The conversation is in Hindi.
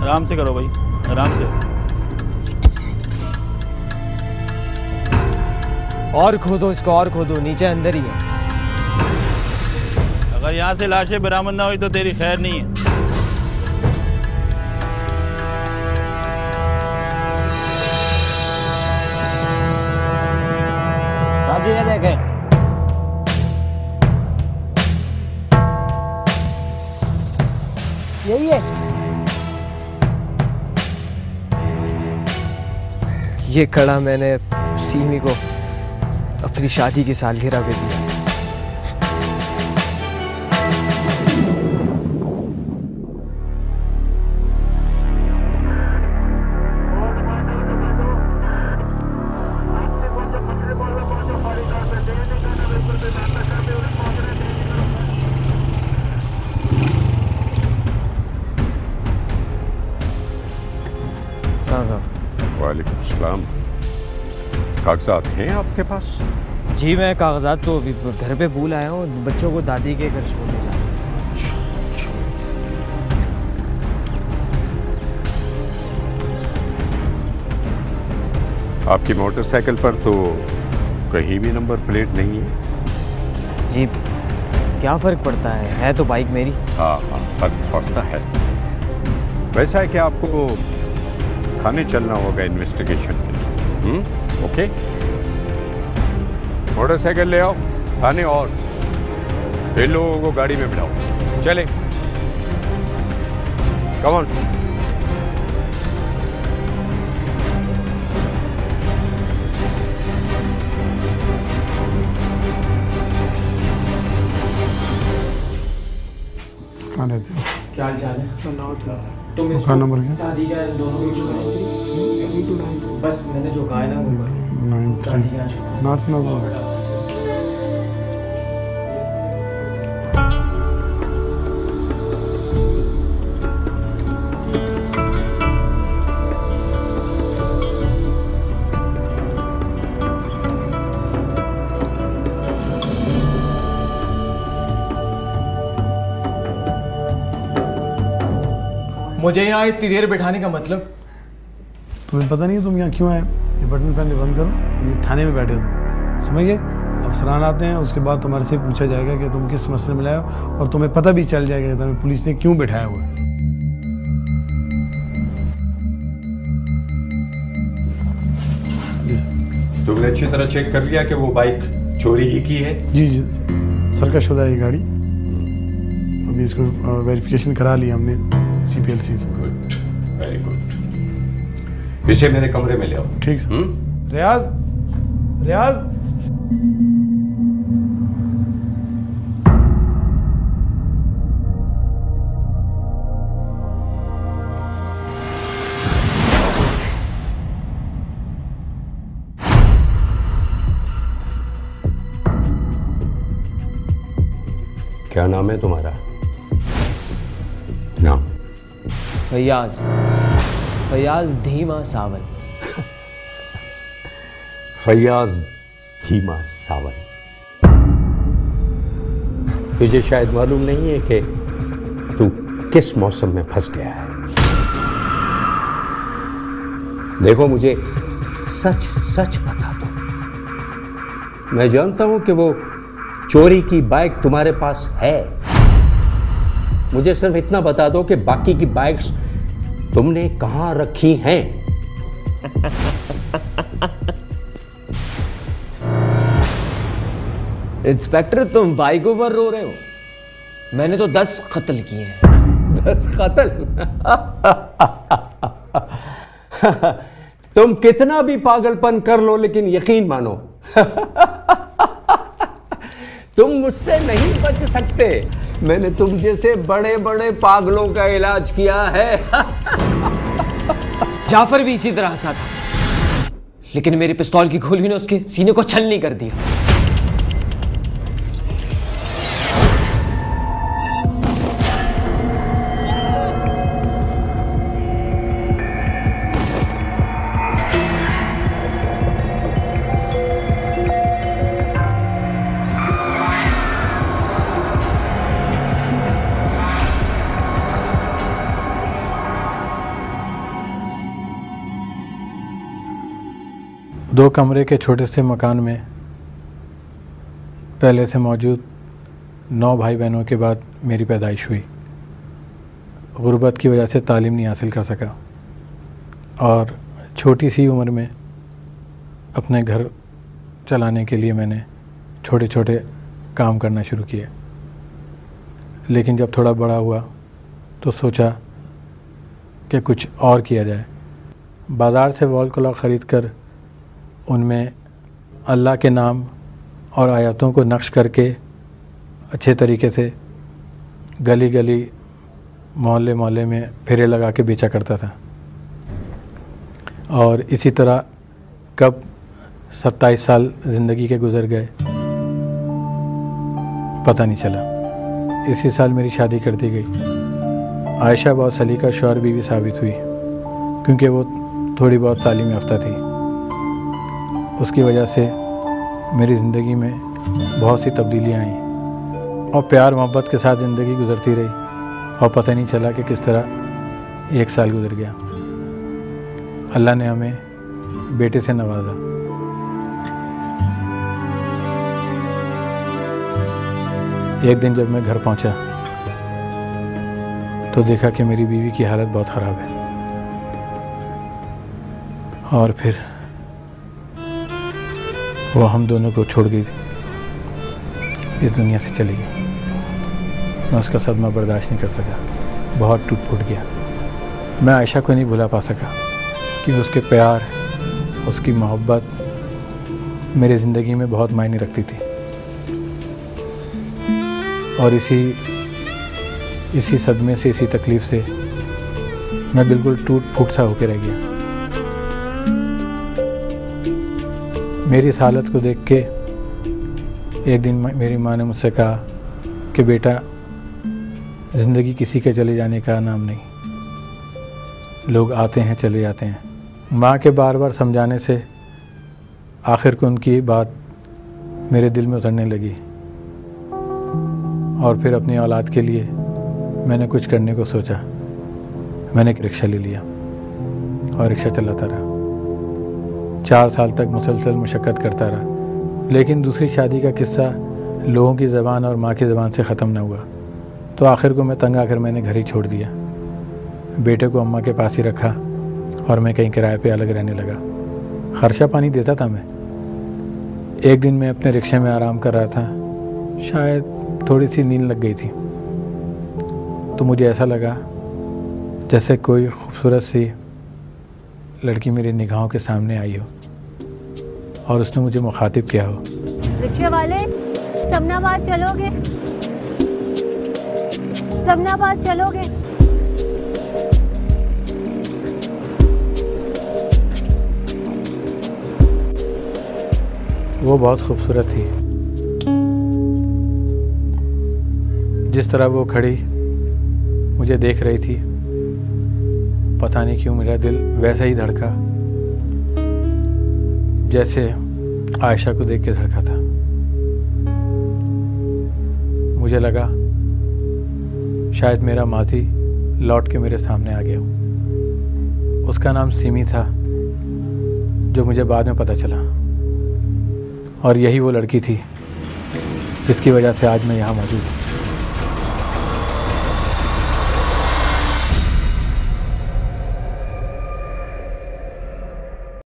आराम से करो भाई, आराम से। और खोदो इसको, और खोदो, नीचे अंदर ही है। अगर यहाँ से लाशें बरामद ना हुई तो तेरी खैर नहीं है। साहब जी ये देखें। यही है। ये कड़ा मैंने सीमी को अपनी शादी की सालगिरह पे दिया। वालेकुम सलाम। कागजात हैं आपके पास? जी मैं कागजात तो अभी घर पे भूल आया हूँ, बच्चों को दादी के घर छोड़ने जा रहा हूँ। आपकी मोटरसाइकिल पर तो कहीं भी नंबर प्लेट नहीं है। जी क्या फ़र्क पड़ता है तो बाइक मेरी। हाँ हाँ, फर्क पड़ता है। वैसा है कि आपको थाने चलना होगा इन्वेस्टिगेशन के लिए। ओके, मोटरसाइकिल ले आओ थाने और इन लोगों को गाड़ी में बिठाओ। चले, कम ऑन। क्या हाल चाल है? तुम इसका नंबर क्या? दादी का दोनों बस मैंने जो कहा है ना वो 93 नॉट नंबर। मुझे यहाँ इतनी देर बैठाने का मतलब? तुम्हें पता नहीं है तुम यहाँ क्यों आए? ये बटन पहले बंद करो, ये थाने में बैठे हो तुम, समझ गए? अफसरान आते हैं, उसके बाद तुम्हारे से पूछा जाएगा कि तुम किस मसले में लाए हो, और तुम्हें पता भी चल जाएगा कि तुम्हें पुलिस ने क्यों बैठाया हुआ है। तुमने अच्छी तरह चेक कर लिया कि वो बाइक चोरी ही की है? जी जी, सरकश है ये गाड़ी। अभी इसको वेरिफिकेशन करा लिया हमने CPLC से। Good, very good. इसे मेरे कमरे में ले आओ। ठीक सर। रियाज, रियाज, क्या नाम है तुम्हारा? नाम? फैयाज, फैयाज धीमा सावन। फैयाज धीमा सावन। तुझे शायद मालूम नहीं है कि तू किस मौसम में फंस गया है। देखो, मुझे सच सच बता दो, मैं जानता हूं कि वो चोरी की बाइक तुम्हारे पास है। मुझे सिर्फ इतना बता दो कि बाकी की बाइक्स तुमने कहां रखी हैं। इंस्पेक्टर तुम बाइकों पर रो रहे हो? मैंने तो 10 कत्ल किए हैं। 10 कत्ल? तुम कितना भी पागलपन कर लो, लेकिन यकीन मानो तुम मुझसे नहीं बच सकते। मैंने तुम जैसे बड़े बड़े पागलों का इलाज किया है। जाफर भी इसी तरह सा था, लेकिन मेरी पिस्तौल की गोली ने उसके सीने को छलनी कर दिया। 2 कमरे के छोटे से मकान में पहले से मौजूद 9 भाई बहनों के बाद मेरी पैदाइश हुई। गुर्बत की वजह से तालीम नहीं हासिल कर सका और छोटी सी उम्र में अपने घर चलाने के लिए मैंने छोटे छोटे काम करना शुरू किए। लेकिन जब थोड़ा बड़ा हुआ तो सोचा कि कुछ और किया जाए। बाज़ार से वॉल क्लॉक ख़रीद कर उनमें अल्लाह के नाम और आयतों को नक्श करके अच्छे तरीके से गली गली मोहल्ले मोहल्ले में फेरे लगा के बेचा करता था। और इसी तरह कब 27 साल ज़िंदगी के गुज़र गए पता नहीं चला। इसी साल मेरी शादी कर दी गई। आयशा बहुत सलीका शौहर बीवी साबित हुई क्योंकि वो थोड़ी बहुत तालीम याफ्ता थी। उसकी वजह से मेरी ज़िंदगी में बहुत सी तब्दीलियाँ आईं और प्यार मोहब्बत के साथ ज़िंदगी गुजरती रही और पता नहीं चला कि किस तरह 1 साल गुजर गया। अल्लाह ने हमें बेटे से नवाजा। एक दिन जब मैं घर पहुंचा तो देखा कि मेरी बीवी की हालत बहुत ख़राब है और फिर वो हम दोनों को छोड़ गई, इस दुनिया से चली गई। मैं उसका सदमा बर्दाश्त नहीं कर सका, बहुत टूट फूट गया। मैं आयशा को नहीं भुला पा सका कि उसके प्यार, उसकी मोहब्बत मेरी ज़िंदगी में बहुत मायने रखती थी। और इसी सदमे से, इसी तकलीफ़ से मैं बिल्कुल टूट फूट सा होकर रह गया। मेरी इस हालत को देख के एक दिन मेरी माँ ने मुझसे कहा कि बेटा, ज़िंदगी किसी के चले जाने का नाम नहीं, लोग आते हैं चले जाते हैं। माँ के बार बार समझाने से आखिर को उनकी बात मेरे दिल में उतरने लगी और फिर अपनी औलाद के लिए मैंने कुछ करने को सोचा। मैंने एक रिक्शा ले लिया और रिक्शा चलाता रहा। 4 साल तक मुसलसल मुशक्क़त करता रहा, लेकिन दूसरी शादी का किस्सा लोगों की ज़बान और माँ की ज़बान से ख़त्म ना हुआ। तो आखिर को मैं तंग आकर मैंने घर ही छोड़ दिया। बेटे को अम्मा के पास ही रखा और मैं कहीं किराए पे अलग रहने लगा। खर्चा पानी देता था मैं। एक दिन मैं अपने रिक्शे में आराम कर रहा था, शायद थोड़ी सी नींद लग गई थी, तो मुझे ऐसा लगा जैसे कोई खूबसूरत सी लड़की मेरी निगाहों के सामने आई हो और उसने मुझे मुखातिब किया हो। रिक्शे वाले, समनाबाद चलोगे? समनाबाद चलोगे? वो बहुत खूबसूरत थी। जिस तरह वो खड़ी मुझे देख रही थी, पता नहीं क्यों मेरा दिल वैसा ही धड़का जैसे आयशा को देख के धड़का था। मुझे लगा शायद मेरा माजी लौट के मेरे सामने आ गया। उसका नाम सिमी था, जो मुझे बाद में पता चला, और यही वो लड़की थी जिसकी वजह से आज मैं यहाँ मौजूद हूँ।